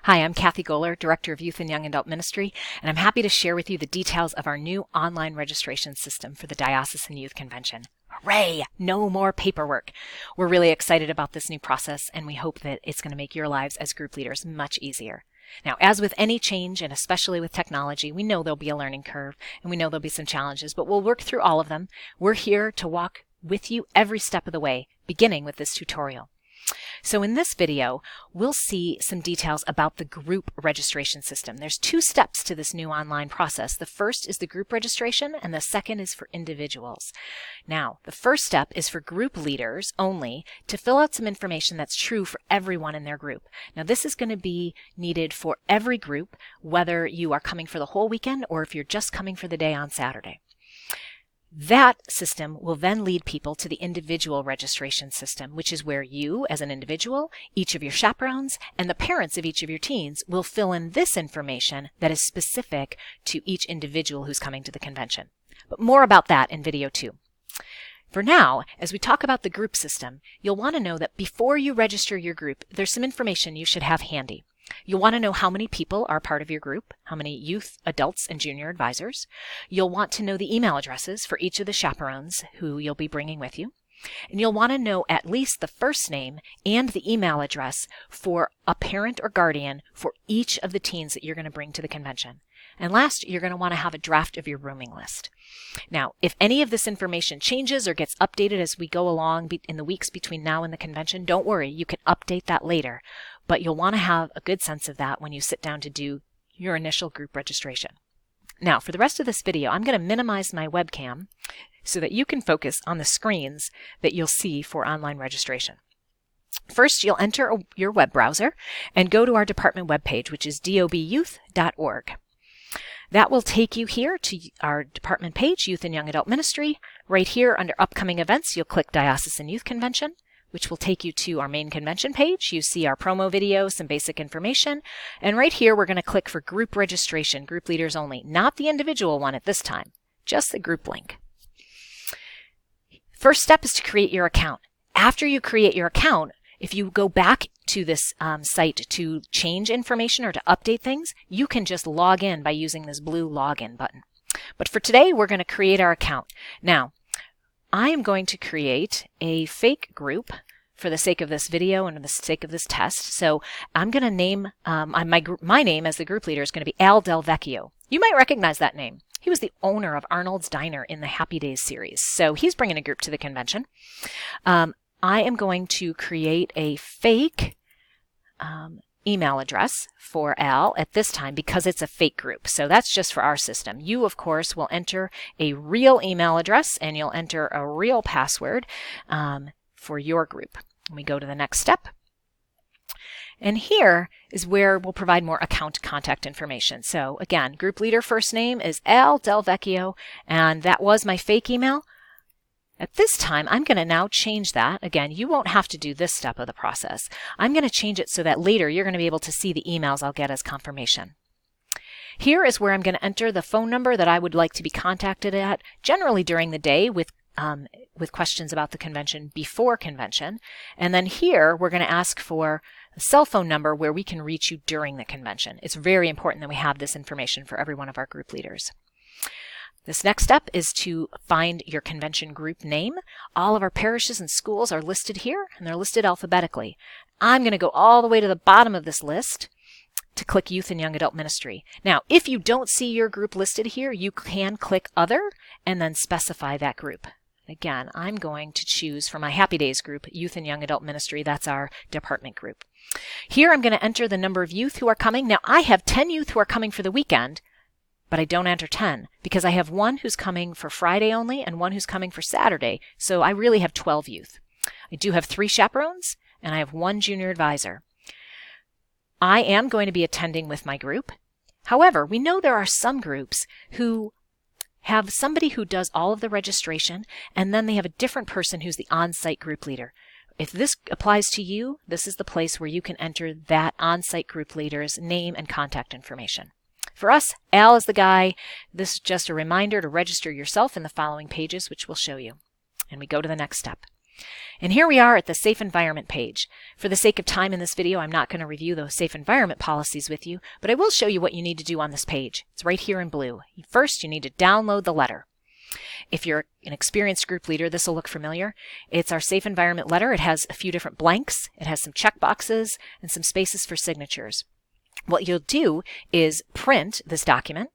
Hi, I'm Kathy Goller, Director of Youth and Young Adult Ministry, and I'm happy to share with you the details of our new online registration system for the Diocesan Youth Convention. Hooray! No more paperwork. We're really excited about this new process, and we hope that it's going to make your lives as group leaders much easier. Now, as with any change, and especially with technology, we know there'll be a learning curve, and we know there'll be some challenges, but we'll work through all of them. We're here to walk with you every step of the way, beginning with this tutorial. So in this video, we'll see some details about the group registration system. There's two steps to this new online process. The first is the group registration, and the second is for individuals. Now, the first step is for group leaders only to fill out some information that's true for everyone in their group. Now, this is going to be needed for every group, whether you are coming for the whole weekend or if you're just coming for the day on Saturday. That system will then lead people to the individual registration system, which is where you, as an individual, each of your chaperones, and the parents of each of your teens will fill in this information that is specific to each individual who's coming to the convention. But more about that in video 2. For now, as we talk about the group system, you'll want to know that before you register your group, there's some information you should have handy. You'll want to know how many people are part of your group, how many youth, adults, and junior advisors. You'll want to know the email addresses for each of the chaperones who you'll be bringing with you. And you'll want to know at least the first name and the email address for a parent or guardian for each of the teens that you're going to bring to the convention. And last, you're going to want to have a draft of your rooming list. Now, if any of this information changes or gets updated as we go along in the weeks between now and the convention, don't worry, you can update that later. But you'll want to have a good sense of that when you sit down to do your initial group registration. Now, for the rest of this video, I'm going to minimize my webcam so that you can focus on the screens that you'll see for online registration. First, you'll enter your web browser and go to our department webpage, which is dobyouth.org. That will take you here to our department page, Youth and Young Adult Ministry. Right here under Upcoming Events, you'll click Diocesan Youth Convention, which will take you to our main convention page. You see our promo video, some basic information. And right here, we're going to click for group registration, group leaders only, not the individual one at this time, just the group link. First step is to create your account. After you create your account, if you go back to this site to change information or to update things, you can just log in by using this blue login button. But for today, we're going to create our account. Now, I am going to create a fake group for the sake of this video and for the sake of this test. So I'm going to name, my name as the group leader is going to be Al Del Vecchio. You might recognize that name. He was the owner of Arnold's Diner in the Happy Days series. So he's bringing a group to the convention. I am going to create a fake email address for Al at this time because it's a fake group. So that's just for our system. You, of course, will enter a real email address and you'll enter a real password for your group. And we go to the next step. And here is where we'll provide more account contact information. So again, group leader first name is Al Del Vecchio, and that was my fake email. At this time, I'm going to now change that. Again, you won't have to do this step of the process. I'm going to change it so that later you're going to be able to see the emails I'll get as confirmation. Here is where I'm going to enter the phone number that I would like to be contacted at, generally during the day with questions about the convention before convention. And then here, we're going to ask for a cell phone number where we can reach you during the convention. It's very important that we have this information for every one of our group leaders. This next step is to find your convention group name. All of our parishes and schools are listed here, and they're listed alphabetically. I'm going to go all the way to the bottom of this list to click Youth and Young Adult Ministry. Now, if you don't see your group listed here, you can click Other and then specify that group. Again, I'm going to choose for my Happy Days group, Youth and Young Adult Ministry. That's our department group. Here, I'm going to enter the number of youth who are coming. Now, I have 10 youth who are coming for the weekend, but I don't enter 10 because I have one who's coming for Friday only and one who's coming for Saturday. So I really have 12 youth. I do have 3 chaperones and I have 1 junior advisor. I am going to be attending with my group. However, we know there are some groups who have somebody who does all of the registration and then they have a different person who's the on-site group leader. If this applies to you, this is the place where you can enter that on-site group leader's name and contact information. For us, Al is the guy. This is just a reminder to register yourself in the following pages, which we'll show you. And we go to the next step. And here we are at the Safe Environment page. For the sake of time in this video, I'm not going to review those safe environment policies with you, but I will show you what you need to do on this page. It's right here in blue. First, you need to download the letter. If you're an experienced group leader, this will look familiar. It's our safe environment letter. It has a few different blanks. It has some check boxes and some spaces for signatures. What you'll do is print this document.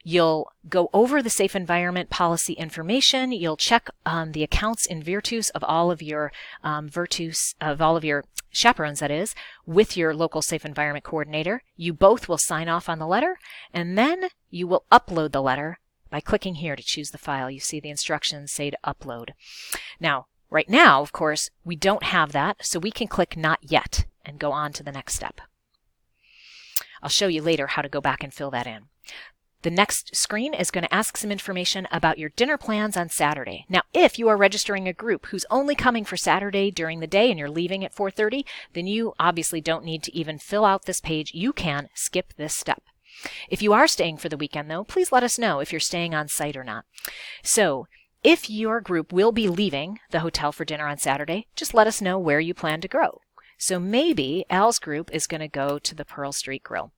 You'll go over the safe environment policy information. You'll check the accounts in Virtus of all of your chaperones, that is, with your local safe environment coordinator. You both will sign off on the letter, and then you will upload the letter by clicking here to choose the file. You see the instructions say to upload. Now, right now, of course, we don't have that, so we can click Not Yet and go on to the next step. I'll show you later how to go back and fill that in. The next screen is going to ask some information about your dinner plans on Saturday. Now, if you are registering a group who's only coming for Saturday during the day and you're leaving at 4:30, then you obviously don't need to even fill out this page. You can skip this step. If you are staying for the weekend, though, please let us know if you're staying on site or not. So, if your group will be leaving the hotel for dinner on Saturday, just let us know where you plan to go. So maybe Al's group is going to go to the Pearl Street Grill.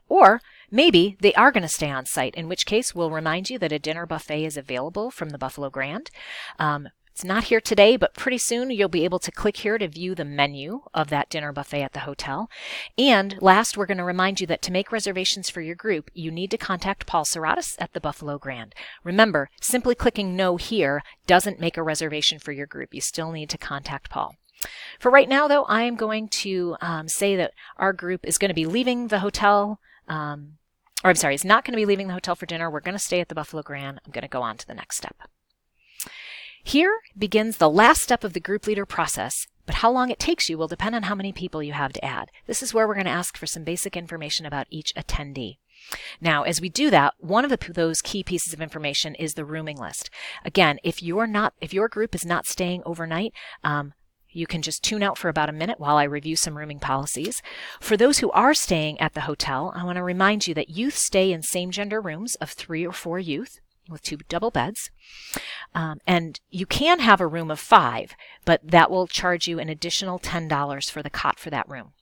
Or maybe they are going to stay on site, in which case we'll remind you that a dinner buffet is available from the Buffalo Grand. It's not here today, but pretty soon you'll be able to click here to view the menu of that dinner buffet at the hotel. And last, we're going to remind you that to make reservations for your group, you need to contact Paul Serratus at the Buffalo Grand. Remember, simply clicking no here doesn't make a reservation for your group. You still need to contact Paul. For right now, though, I am going to say that our group is going to be leaving the hotel, is not going to be leaving the hotel for dinner. We're going to stay at the Buffalo Grand. I'm going to go on to the next step. Here begins the last step of the group leader process, but how long it takes you will depend on how many people you have to add. This is where we're going to ask for some basic information about each attendee. Now, as we do that, one of those key pieces of information is the rooming list. Again, if your group is not staying overnight, you can just tune out for about a minute while I review some rooming policies. For those who are staying at the hotel, I want to remind you that youth stay in same-gender rooms of 3 or 4 youth with 2 double beds. And you can have a room of 5, but that will charge you an additional $10 for the cot for that room.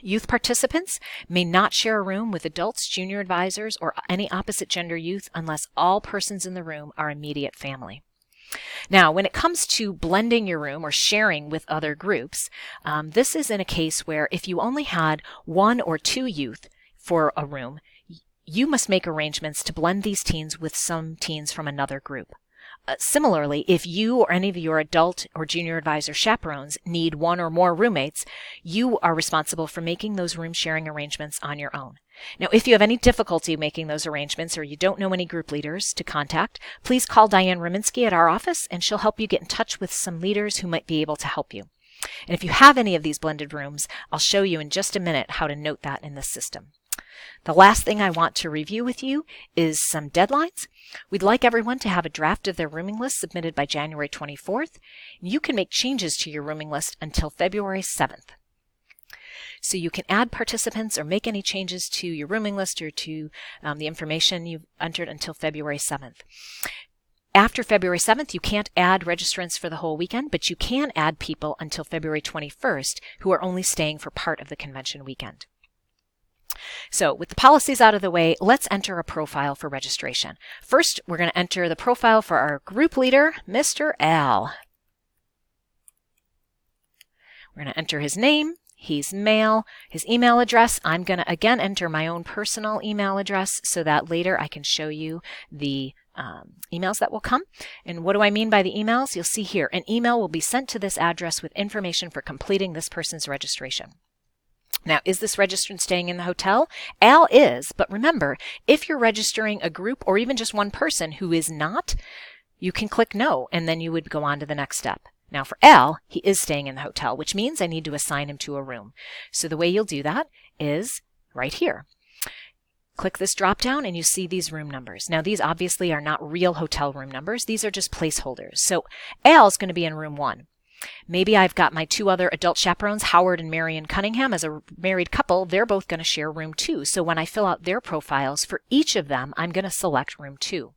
Youth participants may not share a room with adults, junior advisors, or any opposite gender youth unless all persons in the room are immediate family. Now, when it comes to blending your room or sharing with other groups, this is in a case where if you only had 1 or 2 youth for a room, you must make arrangements to blend these teens with some teens from another group. Similarly, if you or any of your adult or junior advisor chaperones need 1 or more roommates, you are responsible for making those room sharing arrangements on your own. Now, if you have any difficulty making those arrangements or you don't know any group leaders to contact, please call Diane Reminsky at our office and she'll help you get in touch with some leaders who might be able to help you. And if you have any of these blended rooms, I'll show you in just a minute how to note that in the system. The last thing I want to review with you is some deadlines. We'd like everyone to have a draft of their rooming list submitted by January 24th. You can make changes to your rooming list until February 7th. So you can add participants or make any changes to your rooming list or to the information you've entered until February 7th. After February 7th, you can't add registrants for the whole weekend, but you can add people until February 21st who are only staying for part of the convention weekend. So with the policies out of the way, let's enter a profile for registration. First, we're going to enter the profile for our group leader, Mr. Al. We're going to enter his name. He's male. His email address, I'm going to again enter my own personal email address so that later I can show you the emails that will come. And what do I mean by the emails? You'll see here, an email will be sent to this address with information for completing this person's registration. Now, is this registrant staying in the hotel? Al is, but remember, if you're registering a group or even just one person who is not, you can click no, and then you would go on to the next step. Now for Al, he is staying in the hotel, which means I need to assign him to a room. So the way you'll do that is right here. Click this drop down and you see these room numbers. Now these obviously are not real hotel room numbers. These are just placeholders. So Al's going to be in room 1. Maybe I've got my 2 other adult chaperones, Howard and Marion Cunningham, as a married couple. They're both going to share room 2. So when I fill out their profiles for each of them, I'm going to select room 2.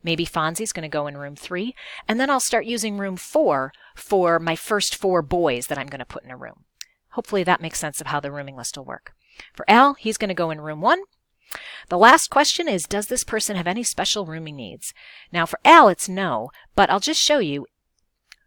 Maybe Fonzie's going to go in room 3, and then I'll start using room 4 for my first 4 boys that I'm going to put in a room. Hopefully that makes sense of how the rooming list will work. For Al, he's going to go in room 1. The last question is, does this person have any special rooming needs? Now for Al, it's no, but I'll just show you.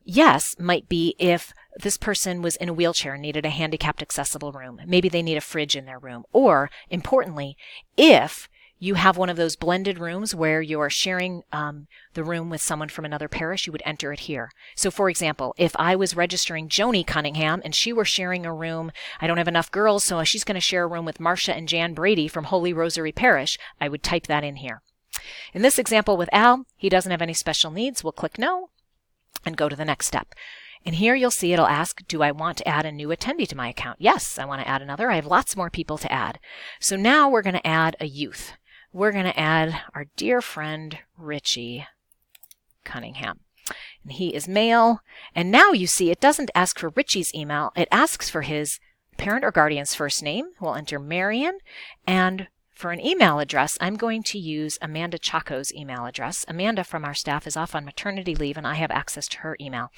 Yes might be if this person was in a wheelchair and needed a handicapped accessible room. Maybe they need a fridge in their room. Or, importantly, if you have one of those blended rooms where you're sharing the room with someone from another parish, you would enter it here. So for example, if I was registering Joni Cunningham and she were sharing a room, I don't have enough girls, so she's going to share a room with Marcia and Jan Brady from Holy Rosary Parish, I would type that in here. In this example with Al, he doesn't have any special needs. We'll click no and go to the next step. And here you'll see it'll ask, do I want to add a new attendee to my account? Yes, I want to add another. I have lots more people to add. So now we're going to add a youth. We're going to add our dear friend, Richie Cunningham. And he is male. And now you see it doesn't ask for Richie's email. It asks for his parent or guardian's first name. We'll enter Marion. And for an email address, I'm going to use Amanda Chaco's email address. Amanda from our staff is off on maternity leave, and I have access to her email.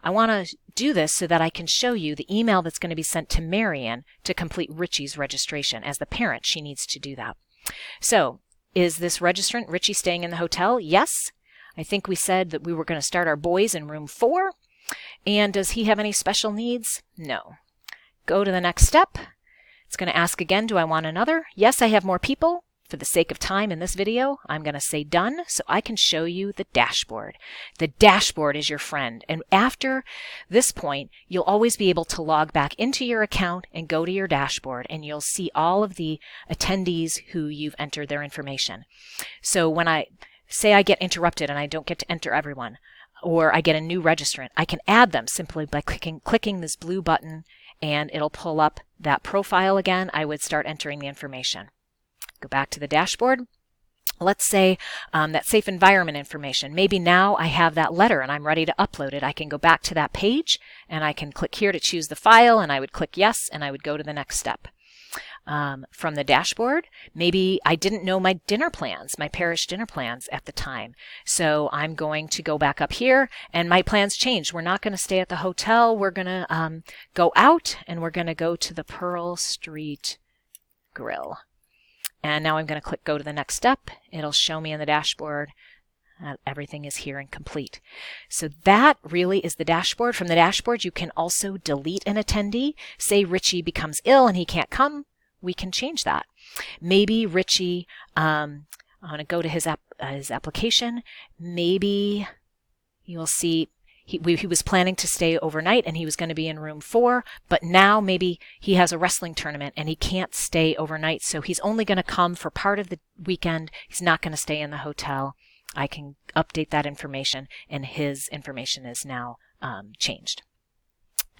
I want to do this so that I can show you the email that's going to be sent to Marion to complete Richie's registration. As the parent, she needs to do that. So, is this registrant, Richie, staying in the hotel? Yes. I think we said that we were going to start our boys in room 4. And does he have any special needs? No. Go to the next step. It's going to ask again, do I want another? Yes, I have more people. For the sake of time in this video, I'm going to say done so I can show you the dashboard. The dashboard is your friend. And after this point, you'll always be able to log back into your account and go to your dashboard, and you'll see all of the attendees who you've entered their information. So when I say I get interrupted and I don't get to enter everyone, or I get a new registrant, I can add them simply by clicking this blue button, and it'll pull up that profile again. I would start entering the information. Go back to the dashboard. Let's say that safe environment information. Maybe now I have that letter and I'm ready to upload it. I can go back to that page and I can click here to choose the file, and I would click yes, and I would go to the next step. From the dashboard, maybe I didn't know my dinner plans, my parish dinner plans at the time. So I'm going to go back up here, and my plans changed. We're not going to stay at the hotel. We're going to go out, and we're going to go to the Pearl Street Grill. And now I'm going to click go to the next step. It'll show me in the dashboard everything is here and complete. So that really is the dashboard. From the dashboard, you can also delete an attendee. Say Richie becomes ill and he can't come. We can change that. Maybe Richie, I'm going to go to his application. Maybe you'll see he was planning to stay overnight and he was going to be in room 4, but now maybe he has a wrestling tournament and he can't stay overnight, so he's only going to come for part of the weekend. He's not going to stay in the hotel. I can update that information, and his information is now changed.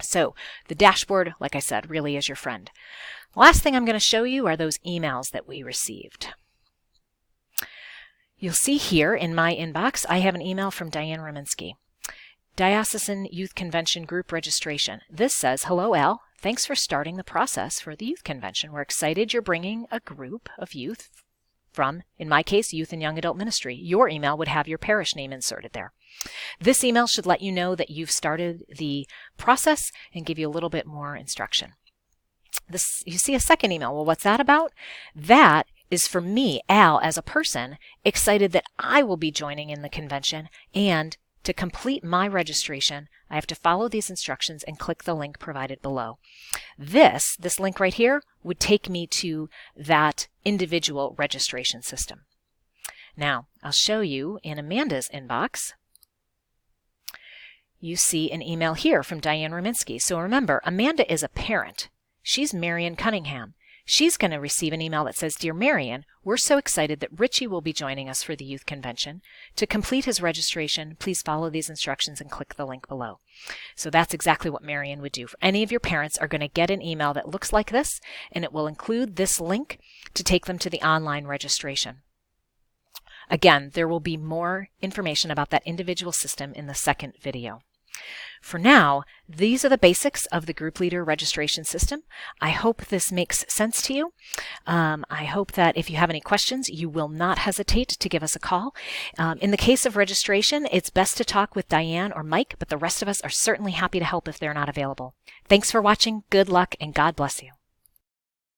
So the dashboard, like I said, really is your friend. Last thing I'm going to show you are those emails that we received. You'll see here in my inbox, I have an email from Diane Rominski. Diocesan Youth Convention Group Registration. This says, hello, Al. Thanks for starting the process for the Youth Convention. We're excited you're bringing a group of youth from, in my case, Youth and Young Adult Ministry. Your email would have your parish name inserted there. This email should let you know that you've started the process and give you a little bit more instruction. You see a second email. Well, what's that about? That is for me, Al, as a person, excited that I will be joining in the convention, and to complete my registration, I have to follow these instructions and click the link provided below. This link right here would take me to that individual registration system. Now, I'll show you in Amanda's inbox. You see an email here from Diane Rominski. So remember, Amanda is a parent. She's Marion Cunningham. She's going to receive an email that says, Dear Marion, we're so excited that Richie will be joining us for the Youth Convention. To complete his registration, please follow these instructions and click the link below. So that's exactly what Marion would do. Any of your parents are going to get an email that looks like this, and it will include this link to take them to the online registration. Again, there will be more information about that individual system in the second video. For now, these are the basics of the group leader registration system. I hope this makes sense to you. I hope that if you have any questions, you will not hesitate to give us a call. In the case of registration, it's best to talk with Diane or Mike, but the rest of us are certainly happy to help if they're not available. Thanks for watching. Good luck and God bless you.